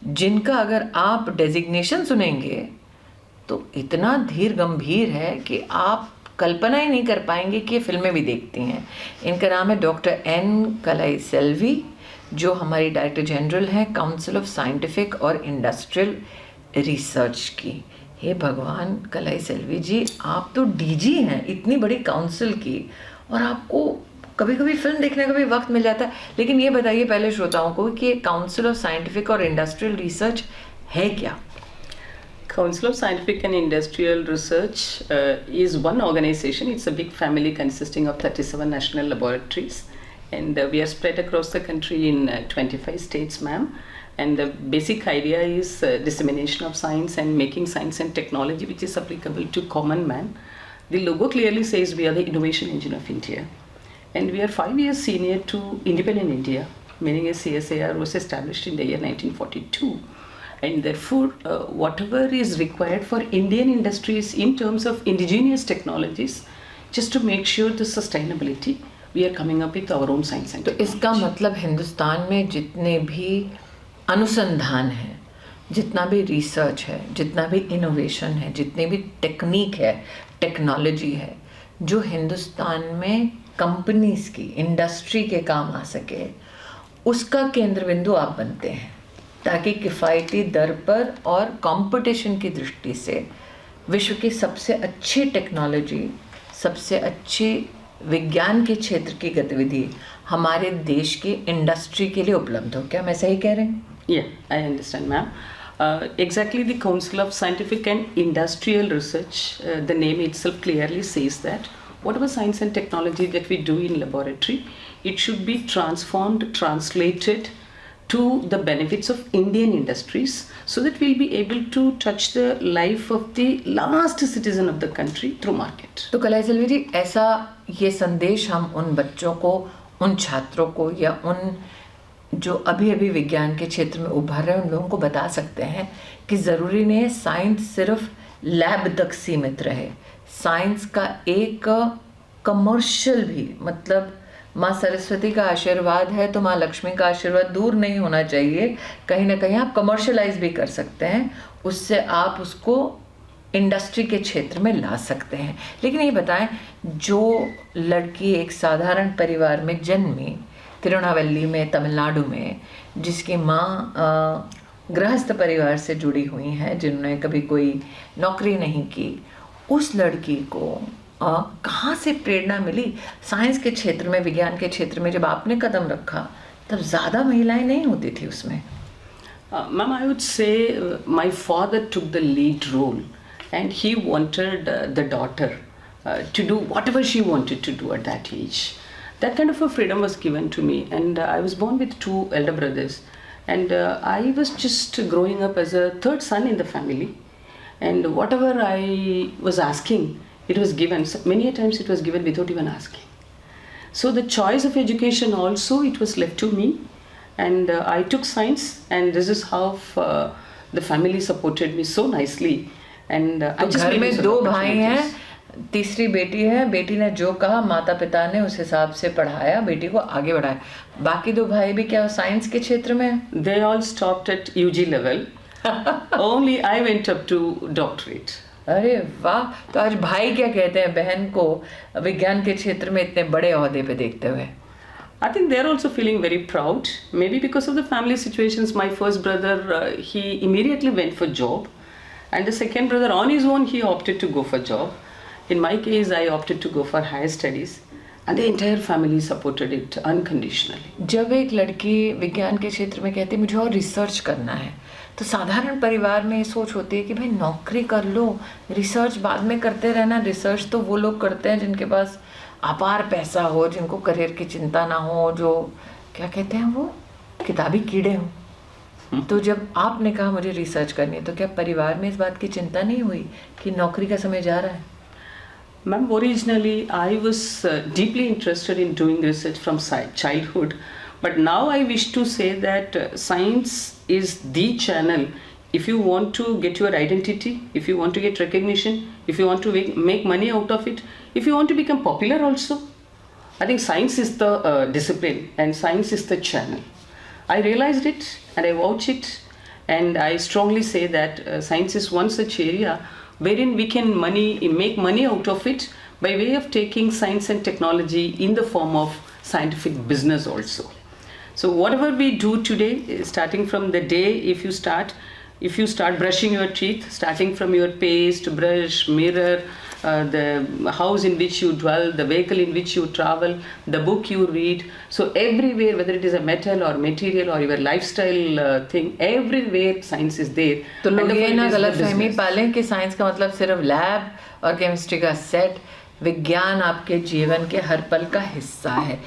जिनका अगर आप डेजिग्नेशन सुनेंगे तो इतना धीर गंभीर है कि आप कल्पना ही नहीं कर पाएंगे कि ये फिल्में भी देखती हैं। इनका नाम है डॉक्टर एन कलाई सेल्वी, जो हमारी डायरेक्टर जनरल हैं काउंसिल ऑफ साइंटिफिक और इंडस्ट्रियल रिसर्च की। हे भगवान, कलाई सेल्वी जी, आप तो डीजी हैं इतनी बड़ी काउंसिल की, और आपको कभी कभी फिल्म देखने का भी वक्त मिल जाता है। लेकिन ये बताइए पहले श्रोताओं को कि काउंसिल ऑफ साइंटिफिक और इंडस्ट्रियल रिसर्च है क्या? Council of Scientific and Industrial Research is one organization. It's a big family consisting of 37 national laboratories, and we are spread across the country in 25 states, ma'am. And the basic idea is dissemination of science and making science and technology which is applicable to common man. The logo clearly says we are the innovation engine of India, and we are 5 years senior to Independent India, meaning a CSIR was established in the year 1942. And therefore, whatever is required for Indian industries in terms of indigenous technologies, just to make sure the sustainability, we are coming up with our own science and technology. तो इसका मतलब हिंदुस्तान में जितने भी अनुसंधान है, जितना भी रिसर्च है, जितना भी इनोवेशन है, जितनी भी टेक्निक है, टेक्नोलॉजी है, जो हिंदुस्तान में कंपनीज की, इंडस्ट्री के काम आ सके, उसका केंद्र बिंदु आप बनते हैं, ताकि किफ़ायती दर पर और कंपटीशन की दृष्टि से विश्व की सबसे अच्छी टेक्नोलॉजी, सबसे अच्छी विज्ञान के क्षेत्र की गतिविधि हमारे देश की इंडस्ट्री के लिए उपलब्ध हो। क्या मैं सही कह रही हूँ? Yeah, I understand, ma'am. Exactly, the Council of Scientific and Industrial Research, the name itself clearly says that whatever science and technology that we do in laboratory, it should be transformed, translated to the benefits of Indian industries, so that we'll be able to touch the life of the last citizen of the country through market. तो कलाई सेल्वी जी, ऐसा ये संदेश हम उन बच्चों को, उन छात्रों को, या उन जो अभी अभी विज्ञान के क्षेत्र में उभर रहे हैं उन लोगों को बता सकते हैं कि ज़रूरी नहीं है साइंस सिर्फ लैब तक सीमित रहे। साइंस का एक कमर्शियल भी, मतलब माँ सरस्वती का आशीर्वाद है तो माँ लक्ष्मी का आशीर्वाद दूर नहीं होना चाहिए। कहीं ना कहीं आप कमर्शलाइज भी कर सकते हैं, उससे आप उसको इंडस्ट्री के क्षेत्र में ला सकते हैं। लेकिन ये बताएं, जो लड़की एक साधारण परिवार में जन्मी, तिरुनावल्ली में, तमिलनाडु में, जिसकी माँ गृहस्थ परिवार से जुड़ी हुई हैं, जिन्होंने कभी कोई नौकरी नहीं की, उस लड़की को कहाँ से प्रेरणा मिली साइंस के क्षेत्र में, विज्ञान के क्षेत्र में? जब आपने कदम रखा तब ज़्यादा महिलाएं नहीं होती थी उसमें। Ma'am, I would say my father took the lead role, and he wanted the daughter to do whatever she wanted to do at that age. That kind of a freedom was given to me, and I was born with 2 elder brothers, and I was just growing up as a third son in the family, and whatever I was asking, it was given. So many times it was given without even asking. So the choice of education also, it was left to me, and I took science, and this is how the family supported me so nicely. And तो घर में 2 भाई हैं, तीसरी बेटी है। बेटी ने जो कहा माता पिता ने उस हिसाब से पढ़ाया, बेटी को आगे बढ़ाया। बाकी 2 भाई भी क्या साइंस के क्षेत्र में? They all stopped at UG level. Only I went up to doctorate. अरे वाह! तो आज भाई क्या कहते हैं बहन को विज्ञान के क्षेत्र में इतने बड़े ओहदे पे देखते हुए? I think they're also feeling very proud. Maybe because of the family situations, my first brother, he immediately went for job, and the second brother on his own, he opted to go for job. In my case, I opted to go for higher studies, and the entire family supported it unconditionally. जब एक लड़की विज्ञान के क्षेत्र में कहती है मुझे और रिसर्च करना है, तो साधारण परिवार में ये सोच होती है कि भाई नौकरी कर लो, रिसर्च बाद में करते रहना। रिसर्च तो वो लोग करते हैं जिनके पास अपार पैसा हो, जिनको करियर की चिंता ना हो, जो क्या कहते हैं वो किताबी कीड़े हों। तो जब आपने कहा मुझे रिसर्च करनी है, तो क्या परिवार में इस बात की चिंता नहीं हुई कि नौकरी का समय जा रहा है? Ma'am, originally I was deeply interested in doing research from childhood, but now I wish to say that science is the channel. If you want to get your identity, if you want to get recognition, if you want to make money out of it, if you want to become popular also, I think science is the discipline, and science is the channel. I realized it, and I watch it, And I strongly say that science is one such area wherein we can make money out of it by way of taking science and technology in the form of scientific business also. So whatever we do today, starting from the day, if you start brushing your teeth, starting from your paste, brush, mirror, the house in which you dwell, the vehicle in which you travel, the book you read, so everywhere, whether it is a metal or material or your lifestyle thing, everywhere science is there. तो लोग And the ये fund ना is the गलतफहमी business. पालें कि science का मतलब सिर्फ लैब और केमिस्ट्री का सेट। विज्ञान आपके जीवन के हर पल का हिस्सा है।